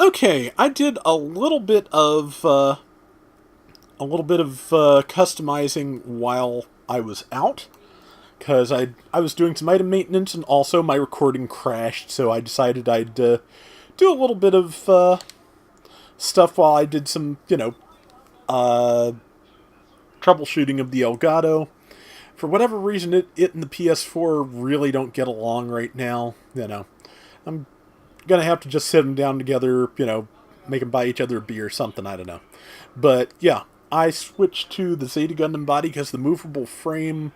Okay, I did a little bit of customizing while I was out because I was doing some item maintenance and also my recording crashed, so I decided I'd do a little bit of stuff while I did some uh, troubleshooting of the Elgato. For whatever reason, it and the PS4 really don't get along right now. I'm gonna have to just sit them down together, make them buy each other a beer or something, I don't know. But yeah, I switched to the Zeta Gundam body because the movable frame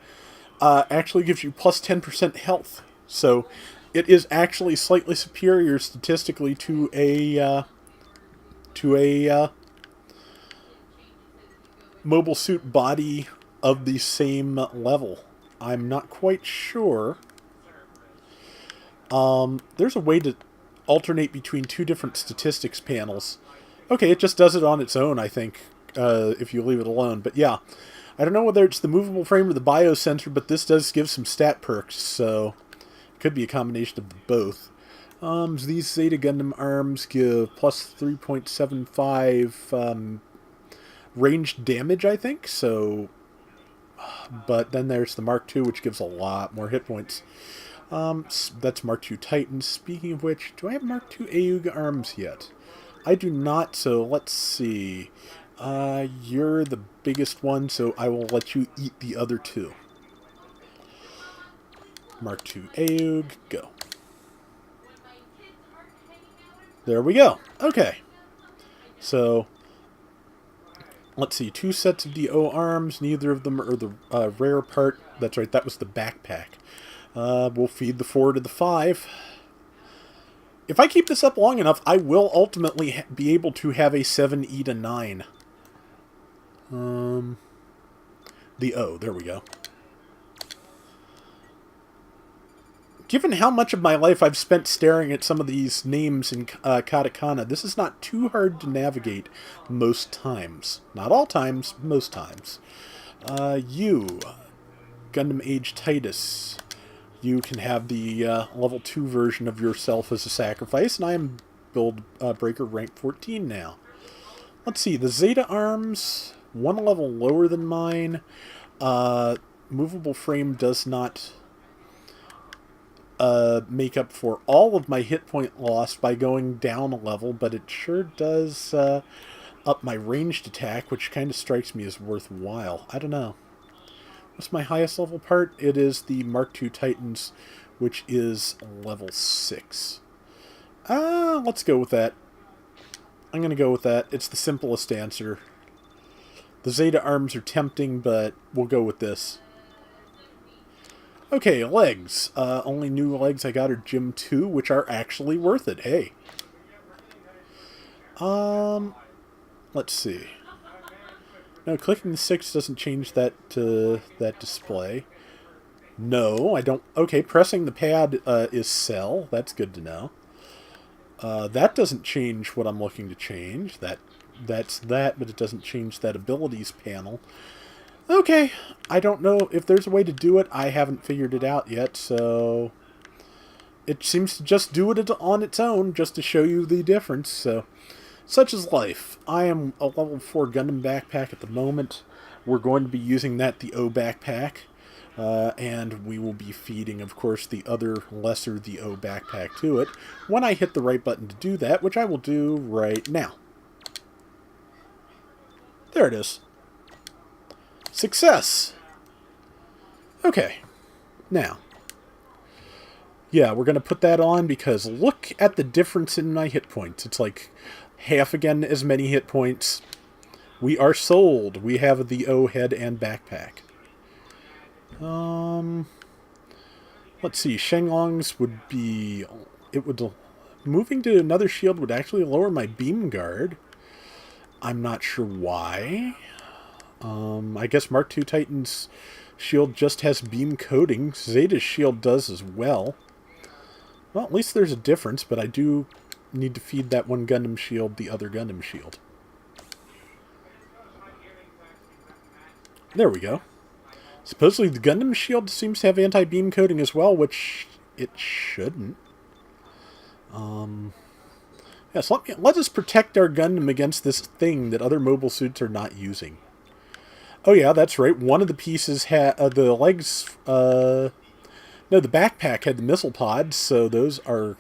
actually gives you plus 10% health. So it is actually slightly superior statistically to a mobile suit body of the same level. I'm not quite sure. There's a way to alternate between two different statistics panels. Okay, it just does it on its own, I think, if you leave it alone. But yeah, I don't know whether it's the movable frame or the biosensor, but this does give some stat perks, so it could be a combination of both. These Zeta Gundam arms give plus 3.75 ranged damage, I think, so... But then there's the Mark II, which gives a lot more hit points. That's Mark II Titan. Speaking of which, do I have Mark II Aug arms yet? I do not, so let's see. You're the biggest one, so I will let you eat the other two. Mark II Aug, go. There we go. Okay. So, let's see. 2 sets of DO arms. Neither of them are the rare part. That's right, that was the backpack. We'll feed the 4 to the 5. If I keep this up long enough, I will ultimately be able to have a 7 eat a 9. The O, there we go. Given how much of my life I've spent staring at some of these names in katakana, this is not too hard to navigate most times. Not all times, most times. You, Gundam Age Titus. You can have the level 2 version of yourself as a sacrifice, and I am build breaker rank 14 now. Let's see, the Zeta arms, one level lower than mine. Movable frame does not make up for all of my hit point loss by going down a level, but it sure does up my ranged attack, which kind of strikes me as worthwhile. I don't know. What's my highest level part? It is the Mark II Titans, which is level 6. Let's go with that. I'm going to go with that. It's the simplest answer. The Zeta arms are tempting, but we'll go with this. Okay, legs. Only new legs I got are Gym 2, which are actually worth it. Hey. Let's see. No, clicking the 6 doesn't change that display. No, I don't... Okay, pressing the pad is cell. That's good to know. That doesn't change what I'm looking to change. That's that, but it doesn't change that abilities panel. Okay, I don't know if there's a way to do it. I haven't figured it out yet, so... It seems to just do it on its own, just to show you the difference, so... Such is life. I am a level 4 Gundam backpack at the moment. We're going to be using that, the O backpack. And we will be feeding, of course, the other lesser the O backpack to it when I hit the right button to do that, which I will do right now. There it is. Success! Okay. Now. Yeah, we're going to put that on because look at the difference in my hit points. It's like half again as many hit points. We are sold. We have the O head and backpack. Let's see. Shenlong's would be... It would... Moving to another shield would actually lower my beam guard. I'm not sure why. I guess Mark II Titan's shield just has beam coating. Zeta's shield does as well. Well, at least there's a difference, but I do need to feed that one Gundam shield the other Gundam shield. There we go. Supposedly the Gundam shield seems to have anti-beam coating as well, which it shouldn't. Yes, let us protect our Gundam against this thing that other mobile suits are not using. Oh yeah, that's right. One of the pieces had the legs. No, the backpack had the missile pods, so those are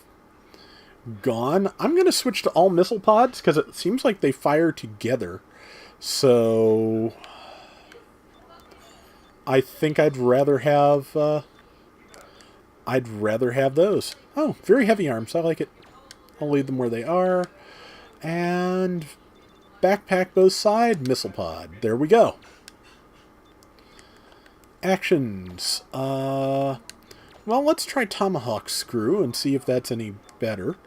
gone. I'm going to switch to all missile pods because it seems like they fire together. So I think I'd rather have those. Oh, very heavy arms. I like it. I'll leave them where they are. And backpack both side, missile pod. There we go. Actions. Well, let's try Tomahawk Screw and see if that's any better.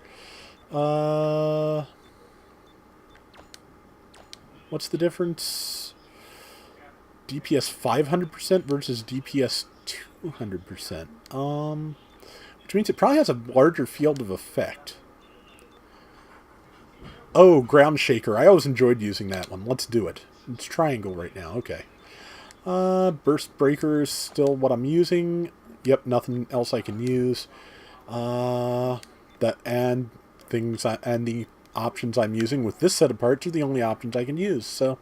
What's the difference? DPS 500% versus DPS 200%. Which means it probably has a larger field of effect. Oh, Ground Shaker. I always enjoyed using that one. Let's do it. It's triangle right now. Okay. Burst Breaker is still what I'm using. Yep, nothing else I can use. And the options I'm using with this set of parts are the only options I can use. So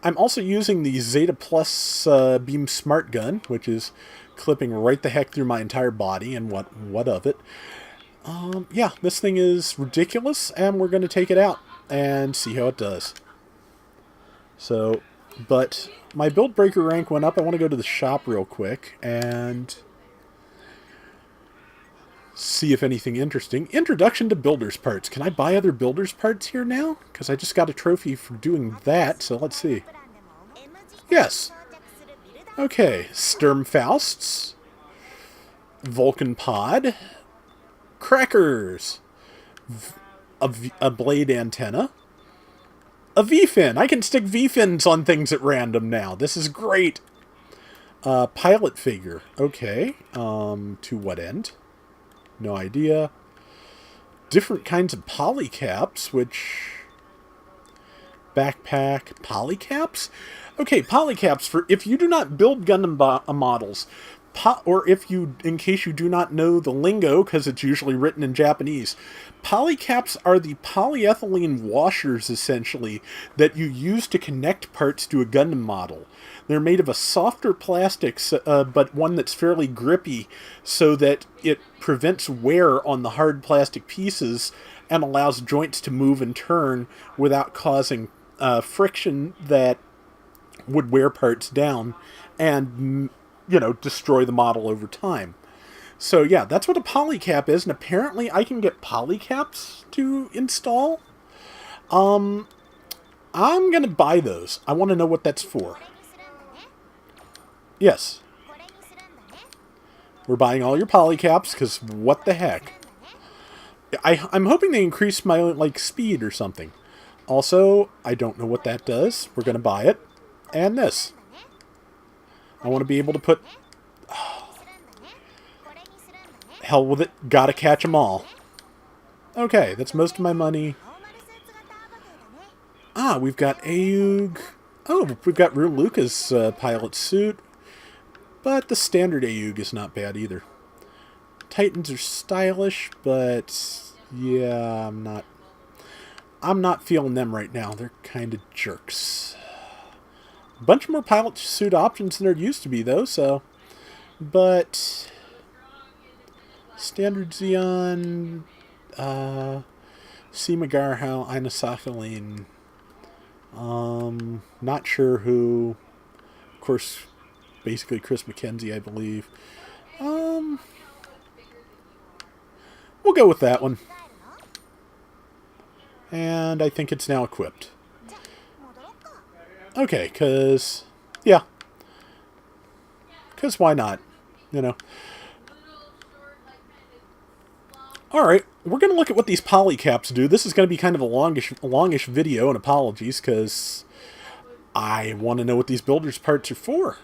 I'm also using the Zeta Plus Beam Smart Gun, which is clipping right the heck through my entire body, and what of it. Yeah, this thing is ridiculous, and we're going to take it out and see how it does. So, but my build breaker rank went up. I want to go to the shop real quick and see if anything interesting. Introduction to builder's parts. Can I buy other builder's parts here now? Because I just got a trophy for doing that, so let's see. Yes. Okay, Sturmfausts, Vulcan Pod, Crackers, a blade antenna, a V-fin. I can stick V-fins on things at random now. This is great. Pilot figure. Okay. To what end? No idea. Different kinds of polycaps, which... Backpack polycaps? Okay, polycaps for if you do not build Gundam models, or if you, in case you do not know the lingo, because it's usually written in Japanese, polycaps are the polyethylene washers, essentially, that you use to connect parts to a Gundam model. They're made of a softer plastic, but one that's fairly grippy, so that it prevents wear on the hard plastic pieces and allows joints to move and turn without causing friction that would wear parts down and, you know, destroy the model over time. So yeah, that's what a polycap is, and apparently I can get polycaps to install. I'm gonna buy those. I want to know what that's for. Yes. We're buying all your polycaps, because what the heck. I'm hoping they increase my, like, speed or something. Also, I don't know what that does. We're gonna buy it. And this. I want to be able to put... hell with it. Gotta catch them all. Okay, that's most of my money. Ah, we've got Ayug. Oh, we've got Luca's pilot suit. But the standard Ayug is not bad either. Titans are stylish, but... yeah, I'm not feeling them right now. They're kind of jerks. A bunch more pilot suit options than there used to be, though, so... but... Standard Xeon... Sima Inosakaline... not sure who... Of course, basically Chris McKenzie, I believe. We'll go with that one. And I think it's now equipped. Okay, because... yeah. Because why not? You know. Alright, we're going to look at what these polycaps do. This is going to be kind of a longish video, and apologies, because I want to know what these builders' parts are for.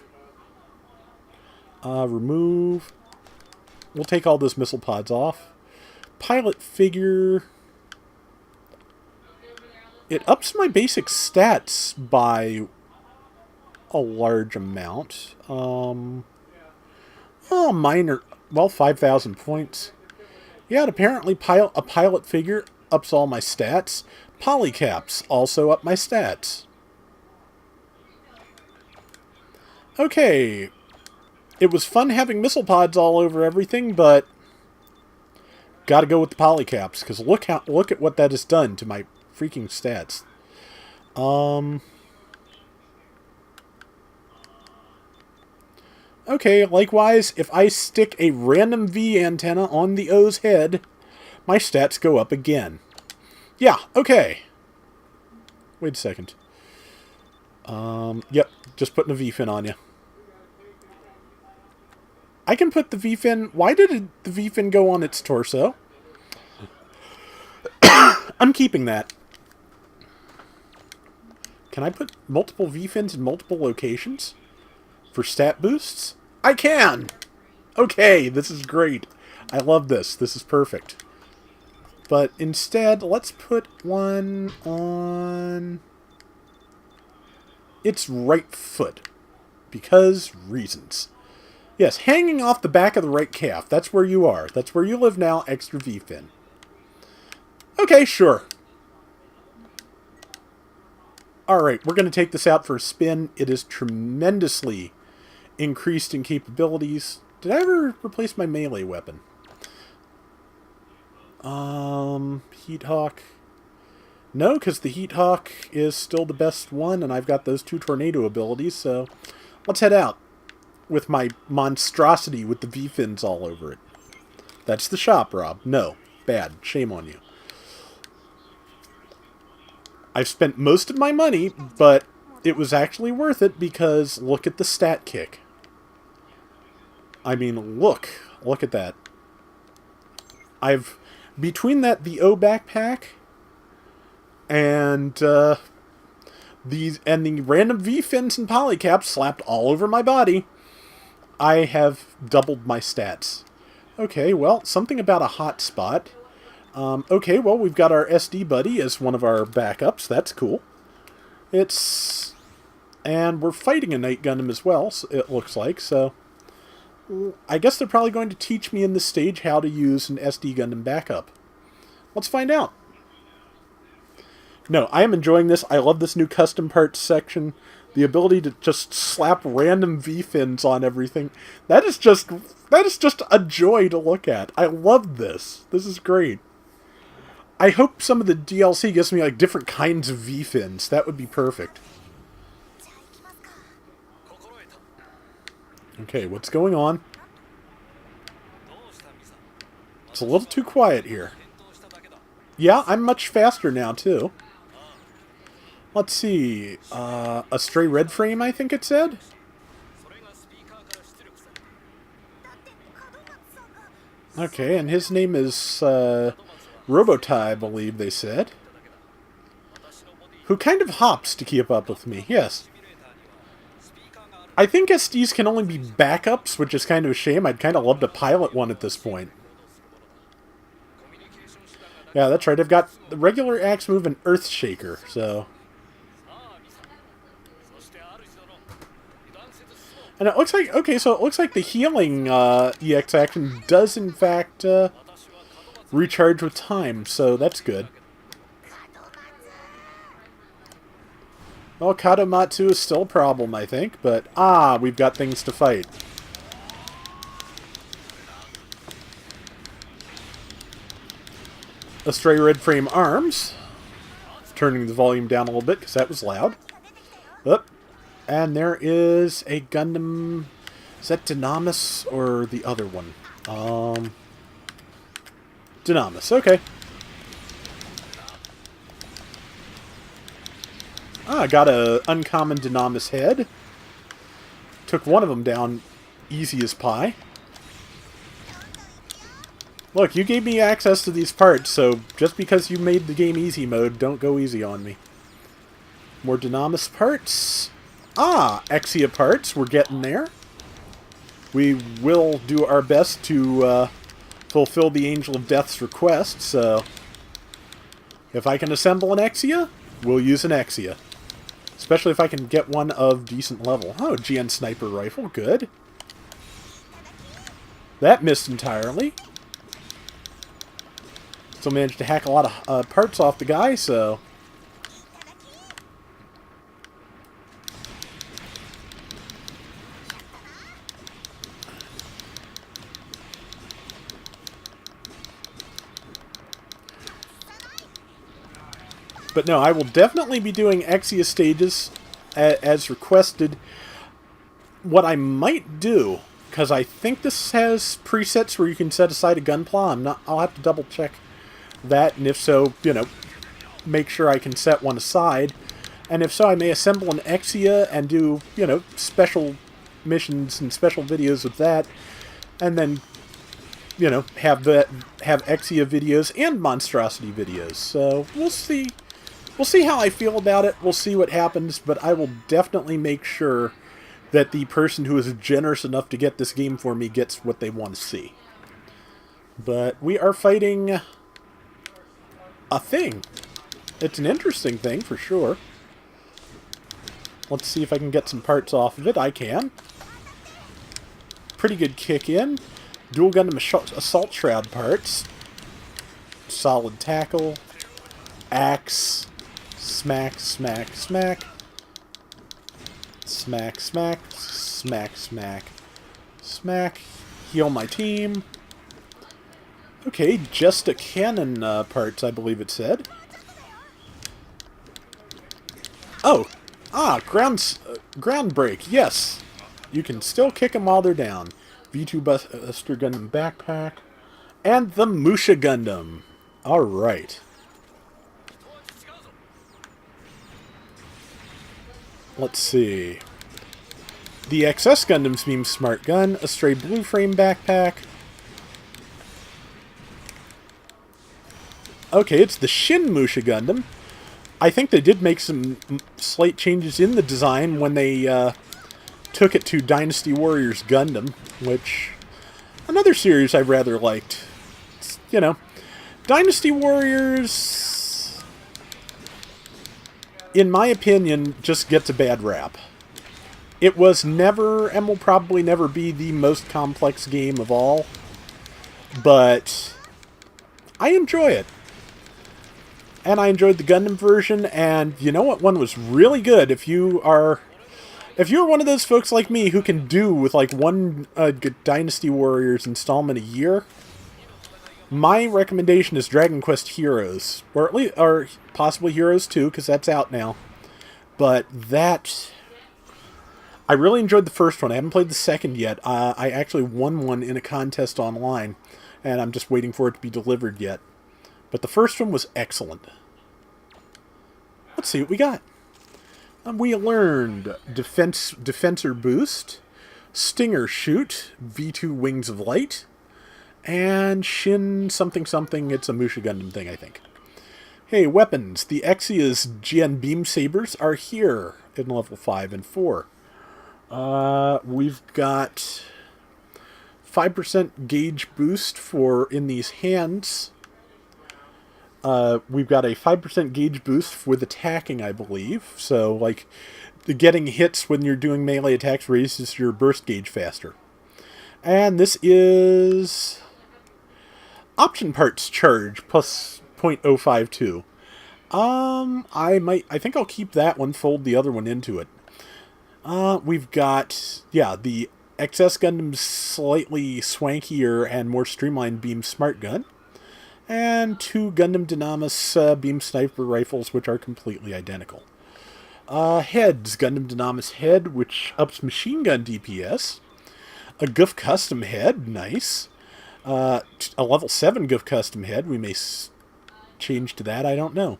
Remove. We'll take all those missile pods off. Pilot figure... it ups my basic stats by a large amount. Oh, minor. Well, 5,000 points. Yeah, and apparently a pilot figure ups all my stats. Polycaps also up my stats. Okay. It was fun having missile pods all over everything, but gotta go with the polycaps, because look at what that has done to my freaking stats. Okay, likewise, if I stick a random V antenna on the O's head, my stats go up again. Yeah, okay. Wait a second. Yep, just putting a V-fin on you. I can put the V-fin... Why did the V-fin go on its torso? I'm keeping that. Can I put multiple V-fins in multiple locations? For stat boosts? I can! Okay, this is great. I love this. This is perfect. But instead, let's put one on its right foot. Because reasons. Yes, hanging off the back of the right calf. That's where you are. That's where you live now. Extra V-fin. Okay, sure. Alright, we're going to take this out for a spin. It is tremendously increased in capabilities. Did I ever replace my melee weapon? Heat Hawk. No, because the Heat Hawk is still the best one, and I've got those 2 tornado abilities, so let's head out with my monstrosity with the V-fins all over it. That's the shop, Rob. No. Bad. Shame on you. I've spent most of my money, but it was actually worth it because look at the stat kick. I mean, look at that. Between the O backpack and the random V-fins and polycaps slapped all over my body, I have doubled my stats. Okay, well, something about a hot spot. Okay, well, we've got our SD buddy as one of our backups. That's cool. And we're fighting a Night Gundam as well, so it looks like, so I guess they're probably going to teach me in this stage how to use an SD Gundam backup. Let's find out. No, I am enjoying this. I love this new custom parts section. The ability to just slap random V-fins on everything. That is just a joy to look at. I love this. This is great. I hope some of the DLC gives me like different kinds of V-fins. That would be perfect. Okay, what's going on? It's a little too quiet here. Yeah, I'm much faster now, too. Let's see. A stray red frame, I think it said? Okay, and his name is Robotai, I believe they said. Who kind of hops to keep up with me, yes. I think SDs can only be backups, which is kind of a shame. I'd kind of love to pilot one at this point. Yeah, that's right. I've got the regular axe move and Earthshaker, so... And it looks like... Okay, so it looks like the healing EX action does, in fact, recharge with time, so that's good. Well, Katamatsu is still a problem, I think, but... Ah, we've got things to fight. A stray red frame arms. Turning the volume down a little bit, because that was loud. Up. And there is a Gundam... Is that Dynamis or the other one? Dynamis, okay. Ah, I got a uncommon Dynamis head. Took one of them down easy as pie. Look, you gave me access to these parts, so just because you made the game easy mode, don't go easy on me. More Dynamis parts. Ah, Exia parts. We're getting there. We will do our best to fulfill the Angel of Death's request, so... If I can assemble an Exia, we'll use an Exia. Especially if I can get one of decent level. Oh, GN Sniper Rifle. Good. That missed entirely. Still managed to hack a lot of parts off the guy, so... But no, I will definitely be doing Exia stages as requested. What I might do, because I think this has presets where you can set aside a Gunpla. I'll have to double check that, and if so, you know, make sure I can set one aside. And if so, I may assemble an Exia and do, you know, special missions and special videos with that, and then, you know, have Exia videos and monstrosity videos. So we'll see. We'll see how I feel about it. We'll see what happens, but I will definitely make sure that the person who is generous enough to get this game for me gets what they want to see. But we are fighting a thing. It's an interesting thing, for sure. Let's see if I can get some parts off of it. I can. Pretty good kick in. Dual Gundam Assault Shroud parts. Solid tackle. Axe. Smack, smack, smack. Smack, smack, smack, smack, smack. Heal my team. Okay, just a cannon parts, I believe it said. Oh! Ground break, yes! You can still kick them while they're down. V2 Buster Gundam backpack. And the Musha Gundam. Alright. Let's see. The XS Gundam's Beam Smart Gun, a stray blue frame backpack. Okay, it's the Shin Musha Gundam. I think they did make some slight changes in the design when they took it to Dynasty Warriors Gundam, which, another series I rather liked. It's, you know, Dynasty Warriors, in my opinion, just gets a bad rap. It was never, and will probably never be, the most complex game of all, but I enjoy it. And I enjoyed the Gundam version, and you know what one was really good? If you're one of those folks like me who can do with like one Dynasty Warriors installment a year, my recommendation is Dragon Quest Heroes, or at least, or possibly Heroes 2, because that's out now. But that, I really enjoyed the first one. I haven't played the second yet. I actually won one in a contest online, and I'm just waiting for it to be delivered yet. But the first one was excellent. Let's see what we got. We learned Defensor Boost, Stinger Shoot, V2 Wings of Light, and Shin something something. It's a Musha Gundam thing, I think. Hey, weapons. The Exia's GN Beam Sabers are here in level 5 and 4. We've got 5% gauge boost for in these hands. We've got a 5% gauge boost with attacking, I believe. So, like, getting hits when you're doing melee attacks raises your burst gauge faster. And this is option parts charge plus 0.052. I think I'll keep that one, fold the other one into it. We've got, yeah, the XS Gundam's slightly swankier and more streamlined beam smart gun. And 2 Gundam Dynamis beam sniper rifles, which are completely identical. Heads. Gundam Dynamis head, which ups machine gun DPS. A GUF custom head, nice. A level 7 GUF custom head, we may change to that, I don't know.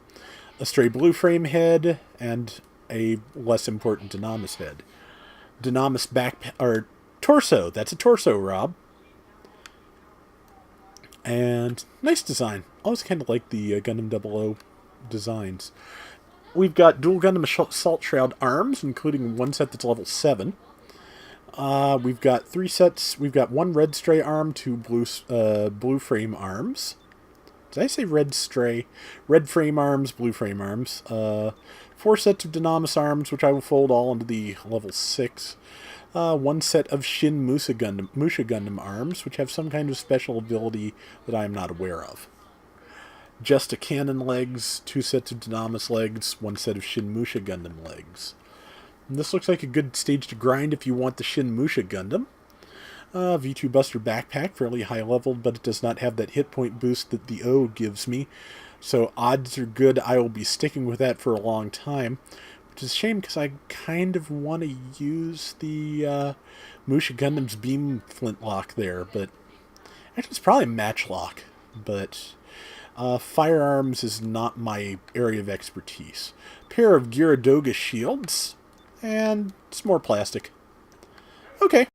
A stray blue frame head, and a less important Dynamis head. Dynamis back, or torso, that's a torso, Rob. And nice design. Always kind of like the Gundam 00 designs. We've got dual Gundam Assault Shroud arms, including one set that's level 7. We've got 3 sets. We've got 1 red stray arm, 2 blue frame arms. Did I say red stray? Red frame arms, blue frame arms. 4 sets of Dynamis arms, which I will fold all into the level 6. 1 set of Shin Musha Gundam arms, which have some kind of special ability that I am not aware of. just a cannon legs, 2 sets of Dynamis legs, 1 set of Shinmusha Gundam legs. And this looks like a good stage to grind if you want the Shinmusha Gundam. V2 Buster Backpack, fairly high leveled, but it does not have that hit point boost that the O gives me. So odds are good I will be sticking with that for a long time. Which is a shame because I kind of want to use the Musha Gundam's beam flintlock there, but actually it's probably matchlock. But firearms is not my area of expertise. Pair of Gyaradoga shields, and some more plastic. Okay.